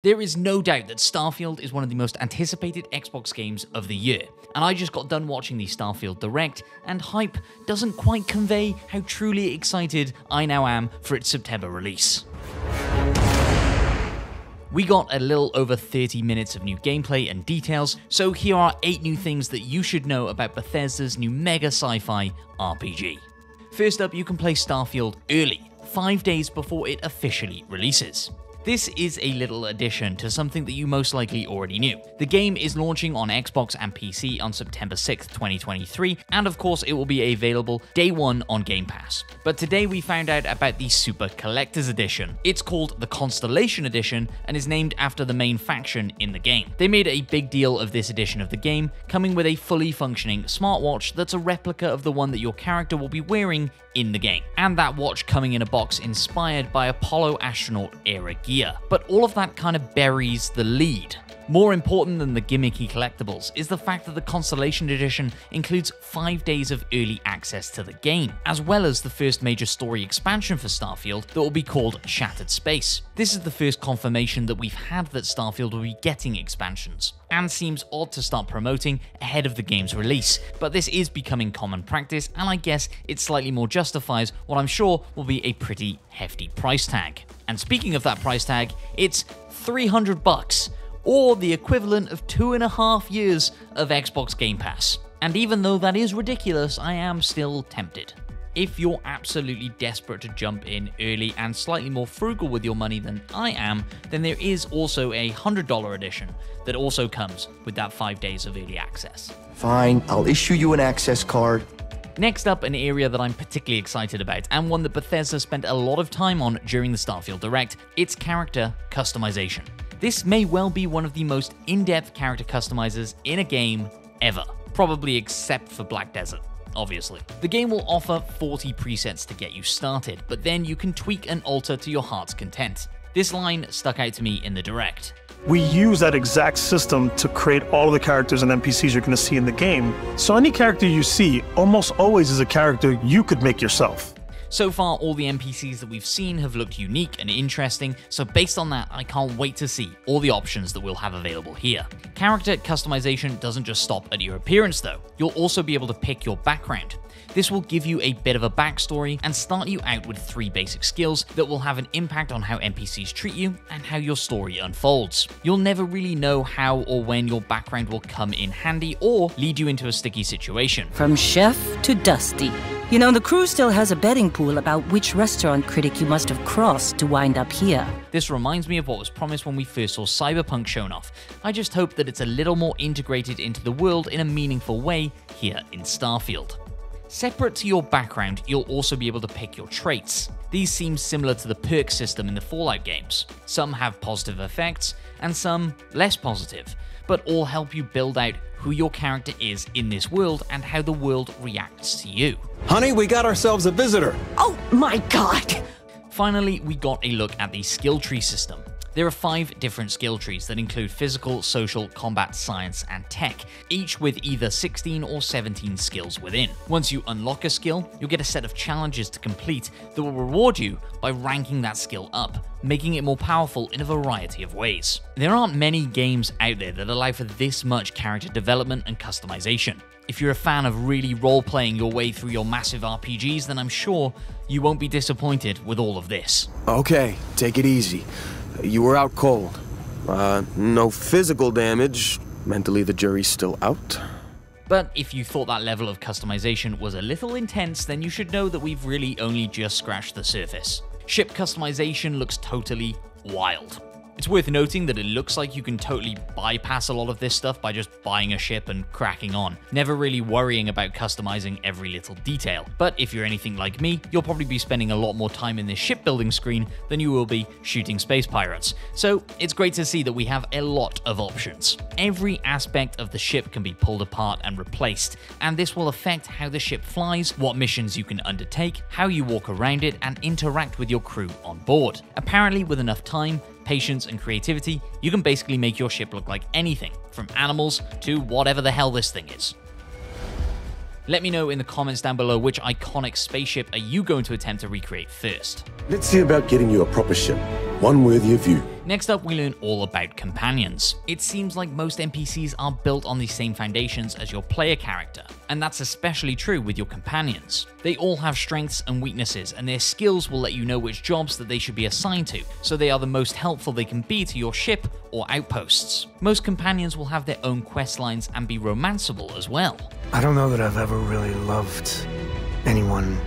There is no doubt that Starfield is one of the most anticipated Xbox games of the year, and I just got done watching the Starfield Direct, and hype doesn't quite convey how truly excited I now am for its September release. We got a little over 30 minutes of new gameplay and details, so here are 8 new things that you should know about Bethesda's new mega sci-fi RPG. First up, you can play Starfield early, 5 days before it officially releases. This is a little addition to something that you most likely already knew. The game is launching on Xbox and PC on September 6th, 2023, and of course it will be available day one on Game Pass. But today we found out about the Super Collector's Edition. It's called the Constellation Edition and is named after the main faction in the game. They made a big deal of this edition of the game, coming with a fully functioning smartwatch that's a replica of the one that your character will be wearing in the game, and that watch coming in a box inspired by Apollo astronaut era gear. But all of that kind of buries the lead. More important than the gimmicky collectibles is the fact that the Constellation Edition includes 5 days of early access to the game, as well as the first major story expansion for Starfield that will be called Shattered Space. This is the first confirmation that we've had that Starfield will be getting expansions, and seems odd to start promoting ahead of the game's release, but this is becoming common practice, and I guess it slightly more justifies what I'm sure will be a pretty hefty price tag. And speaking of that price tag, it's $300, or the equivalent of 2.5 years of Xbox Game Pass. And even though that is ridiculous, I am still tempted. If you're absolutely desperate to jump in early and slightly more frugal with your money than I am, then there is also a $100 edition that also comes with that 5 days of early access. Fine, I'll issue you an access card. Next up, an area that I'm particularly excited about, and one that Bethesda spent a lot of time on during the Starfield Direct, it's character customization. This may well be one of the most in-depth character customizers in a game ever, probably except for Black Desert, obviously. The game will offer 40 presets to get you started, but then you can tweak and alter to your heart's content. This line stuck out to me in the Direct. We use that exact system to create all of the characters and NPCs you're going to see in the game, so any character you see almost always is a character you could make yourself. So far, all the NPCs that we've seen have looked unique and interesting, so based on that, I can't wait to see all the options that we'll have available here. Character customization doesn't just stop at your appearance though, you'll also be able to pick your background. This will give you a bit of a backstory and start you out with 3 basic skills that will have an impact on how NPCs treat you and how your story unfolds. You'll never really know how or when your background will come in handy or lead you into a sticky situation. From chef to dusty. You know, the crew still has a betting pool about which restaurant critic you must have crossed to wind up here. This reminds me of what was promised when we first saw Cyberpunk shown off. I just hope that it's a little more integrated into the world in a meaningful way here in Starfield. Separate to your background, you'll also be able to pick your traits. These seem similar to the perk system in the Fallout games. Some have positive effects, and some less positive, but all help you build out who your character is in this world and how the world reacts to you. Honey, we got ourselves a visitor. Oh my god! Finally, we got a look at the skill tree system. There are 5 different skill trees that include physical, social, combat, science, and tech, each with either 16 or 17 skills within. Once you unlock a skill, you'll get a set of challenges to complete that will reward you by ranking that skill up, making it more powerful in a variety of ways. There aren't many games out there that allow for this much character development and customization. If you're a fan of really role-playing your way through your massive RPGs, then I'm sure you won't be disappointed with all of this. Okay, take it easy. You were out cold. No physical damage. Mentally, the jury's still out. But if you thought that level of customization was a little intense, then you should know that we've really only just scratched the surface. Ship customization looks totally wild. It's worth noting that it looks like you can totally bypass a lot of this stuff by just buying a ship and cracking on, never really worrying about customizing every little detail. But if you're anything like me, you'll probably be spending a lot more time in this shipbuilding screen than you will be shooting space pirates. So it's great to see that we have a lot of options. Every aspect of the ship can be pulled apart and replaced, and this will affect how the ship flies, what missions you can undertake, how you walk around it, and interact with your crew on board. Apparently, with enough time, patience, and creativity, you can basically make your ship look like anything, from animals to whatever the hell this thing is. Let me know in the comments down below which iconic spaceship are you going to attempt to recreate first. Let's see about getting you a proper ship. one worthy of you. Next up, we learn all about companions. It seems like most NPCs are built on the same foundations as your player character, and that's especially true with your companions. They all have strengths and weaknesses, and their skills will let you know which jobs that they should be assigned to, so they are the most helpful they can be to your ship or outposts. Most companions will have their own quest lines and be romanceable as well. I don't know that I've ever really loved anyone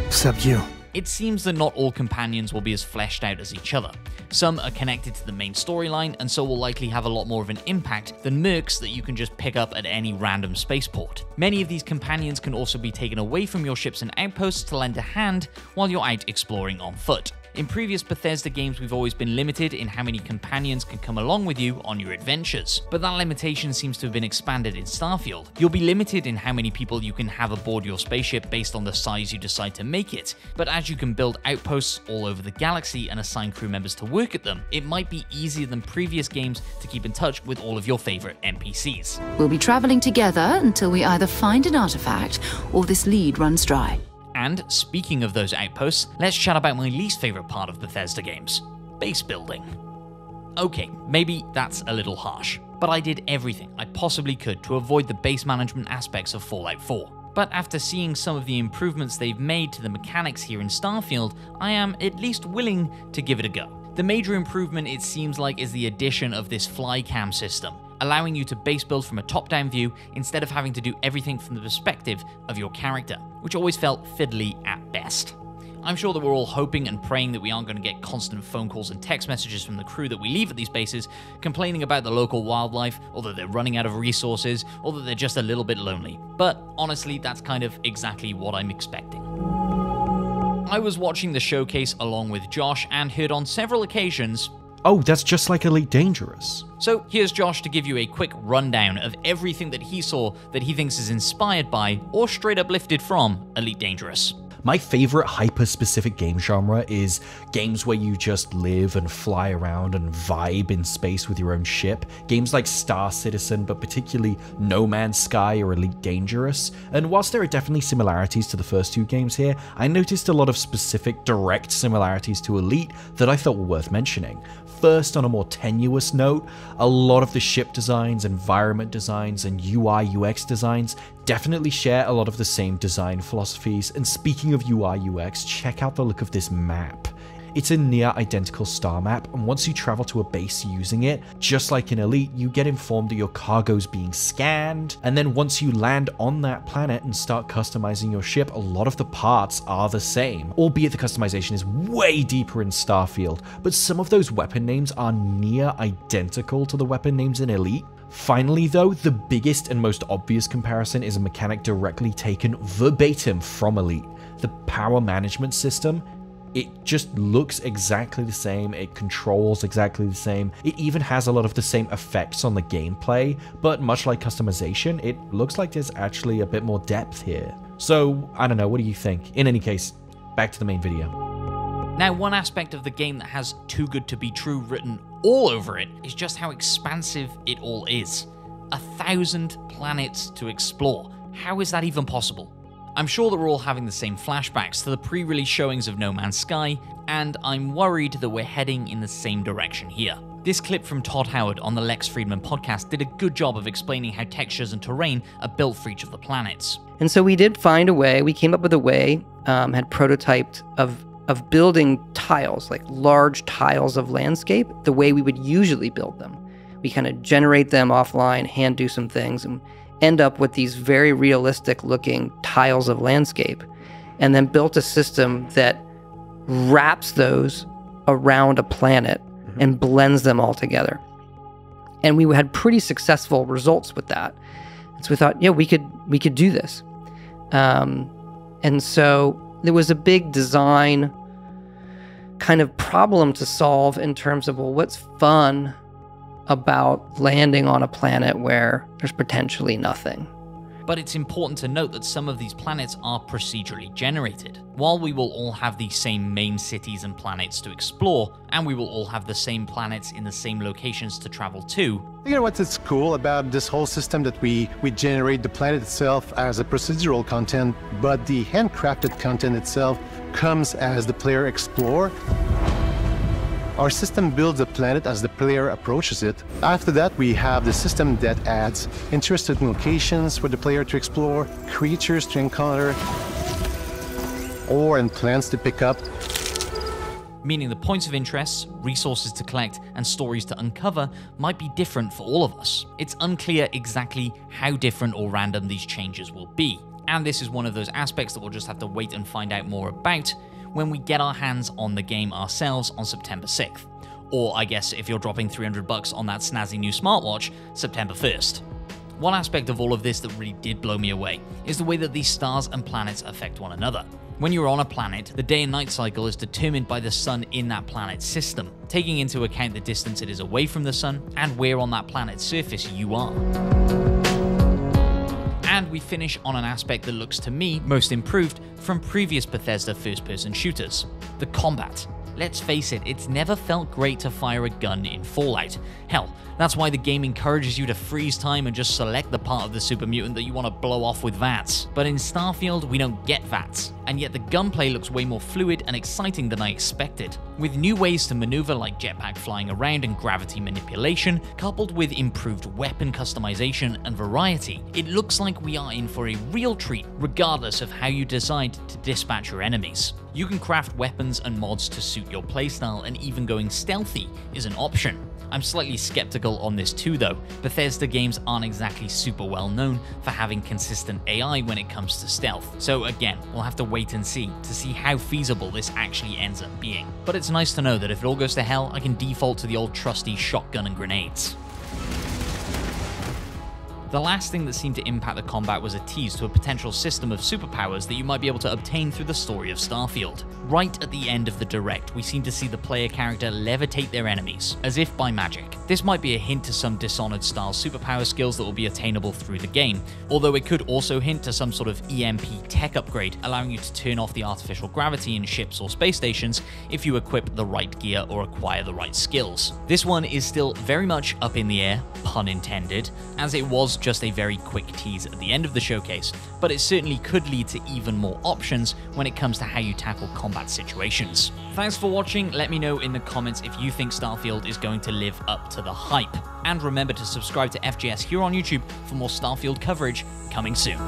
except you. It seems that not all companions will be as fleshed out as each other. Some are connected to the main storyline and so will likely have a lot more of an impact than mercs that you can just pick up at any random spaceport. Many of these companions can also be taken away from your ships and outposts to lend a hand while you're out exploring on foot. In previous Bethesda games, we've always been limited in how many companions can come along with you on your adventures, but that limitation seems to have been expanded in Starfield. You'll be limited in how many people you can have aboard your spaceship based on the size you decide to make it, but as you can build outposts all over the galaxy and assign crew members to work at them, it might be easier than previous games to keep in touch with all of your favorite NPCs. We'll be traveling together until we either find an artifact or this lead runs dry. And speaking of those outposts, let's chat about my least favorite part of Bethesda games: base building. Okay, maybe that's a little harsh, but I did everything I possibly could to avoid the base management aspects of Fallout 4. But after seeing some of the improvements they've made to the mechanics here in Starfield, I am at least willing to give it a go. The major improvement, it seems like, is the addition of this fly cam system, allowing you to base build from a top-down view instead of having to do everything from the perspective of your character, which always felt fiddly at best. I'm sure that we're all hoping and praying that we aren't going to get constant phone calls and text messages from the crew that we leave at these bases complaining about the local wildlife, or that they're running out of resources, or that they're just a little bit lonely. But honestly, that's kind of exactly what I'm expecting. I was watching the showcase along with Josh and heard on several occasions, "Oh, that's just like Elite Dangerous." So here's Josh to give you a quick rundown of everything that he saw that he thinks is inspired by, or straight up lifted from, Elite Dangerous. My favorite hyper-specific game genre is games where you just live and fly around and vibe in space with your own ship. Games like Star Citizen, but particularly No Man's Sky or Elite Dangerous. And whilst there are definitely similarities to the first two games here, I noticed a lot of specific direct similarities to Elite that I thought were worth mentioning. First, on a more tenuous note, a lot of the ship designs, environment designs, and UI UX designs definitely share a lot of the same design philosophies. And speaking of UI UX, check out the look of this map. It's a near identical star map, and once you travel to a base using it, just like in Elite, you get informed that your cargo's being scanned, and then once you land on that planet and start customizing your ship, a lot of the parts are the same, albeit the customization is way deeper in Starfield, but some of those weapon names are near identical to the weapon names in Elite. Finally though, the biggest and most obvious comparison is a mechanic directly taken verbatim from Elite: the power management system. It just looks exactly the same, it controls exactly the same, it even has a lot of the same effects on the gameplay, but much like customization, it looks like there's actually a bit more depth here. So, I don't know, what do you think? In any case, back to the main video. Now, one aspect of the game that has "too good to be true" written all over it is just how expansive it all is. 1,000 planets to explore. How is that even possible? I'm sure that we're all having the same flashbacks to the pre-release showings of No Man's Sky, and I'm worried that we're heading in the same direction here. This clip from Todd Howard on the Lex Friedman podcast did a good job of explaining how textures and terrain are built for each of the planets. And so we did find a way, we came up with a way, had prototyped of building tiles, like large tiles of landscape, the way we would usually build them. We kind of generate them offline, hand do some things, and end up with these very realistic looking tiles of landscape, and then built a system that wraps those around a planet and blends them all together. And we had pretty successful results with that. So we thought, yeah, we could do this. And so there was a big design kind of problem to solve in terms of, well, what's fun about landing on a planet where there's potentially nothing? But it's important to note that some of these planets are procedurally generated. While we will all have the same main cities and planets to explore, and we will all have the same planets in the same locations to travel to, You know what's cool about this whole system, that we generate the planet itself as a procedural content, but the handcrafted content itself comes as the player explore. Our system builds a planet as the player approaches it. After that, we have the system that adds interesting locations for the player to explore, creatures to encounter, ore and plants to pick up. Meaning the points of interest, resources to collect, and stories to uncover might be different for all of us. It's unclear exactly how different or random these changes will be, and this is one of those aspects that we'll just have to wait and find out more about when we get our hands on the game ourselves on September 6th. Or I guess if you're dropping $300 on that snazzy new smartwatch, September 1st. One aspect of all of this that really did blow me away is the way that these stars and planets affect one another. When you're on a planet, the day and night cycle is determined by the sun in that planet's system, taking into account the distance it is away from the sun and where on that planet's surface you are. And we finish on an aspect that looks to me most improved from previous Bethesda first-person shooters: the combat. Let's face it, it's never felt great to fire a gun in Fallout. Hell, that's why the game encourages you to freeze time and just select the part of the super mutant that you want to blow off with VATS. But in Starfield, we don't get VATS, and yet the gunplay looks way more fluid and exciting than I expected. With new ways to maneuver like jetpack flying around and gravity manipulation, coupled with improved weapon customization and variety, it looks like we are in for a real treat regardless of how you decide to dispatch your enemies. You can craft weapons and mods to suit your playstyle, and even going stealthy is an option. I'm slightly skeptical on this too though. Bethesda games aren't exactly super well known for having consistent AI when it comes to stealth, so again, we'll have to wait and see to see how feasible this actually ends up being. But it's nice to know that if it all goes to hell, I can default to the old trusty shotgun and grenades. The last thing that seemed to impact the combat was a tease to a potential system of superpowers that you might be able to obtain through the story of Starfield. Right at the end of the Direct, we seem to see the player character levitate their enemies, as if by magic. This might be a hint to some Dishonored-style superpower skills that will be attainable through the game, although it could also hint to some sort of EMP tech upgrade, allowing you to turn off the artificial gravity in ships or space stations if you equip the right gear or acquire the right skills. This one is still very much up in the air, pun intended, as it was just a very quick tease at the end of the showcase, but it certainly could lead to even more options when it comes to how you tackle combat situations. Thanks for watching. Let me know in the comments if you think Starfield is going to live up to the hype. And remember to subscribe to FGS here on YouTube for more Starfield coverage coming soon.